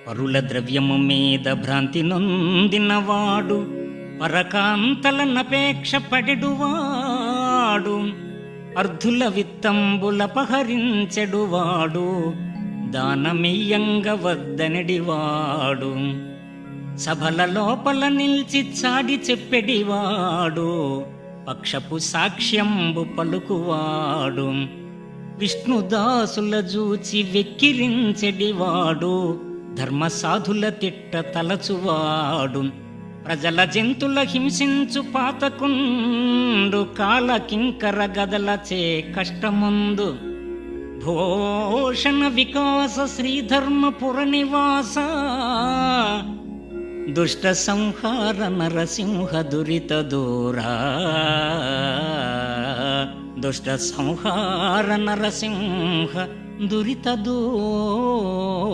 పరుల ద్రవ్యము మీద భ్రాంతి నొందినవాడు పరకాంతలనపేక్ష పడెడువాడు. అర్ధుల విత్తంబులపహరించెడువాడు దానమియ్యంగ వద్దనడివాడు. సభల లోపల నిల్చి చాడి చెప్పెడివాడు పక్షపు సాక్ష్యంబు పలుకువాడు. విష్ణుదాసుల జూచి వెక్కిరించెడివాడు ధర్మసాధుల తిట్ట తలచువాడు. ప్రజల జంతుల హింసించు పాతకుండు కాల కింకర గదలచే కష్టముందు. భూషణ వికాస శ్రీధర్మపుర నివాస దుష్ట సంహార నరసింహ దురిత దూరా. దుష్ట సంహార నరసింహ దురిత దూరా.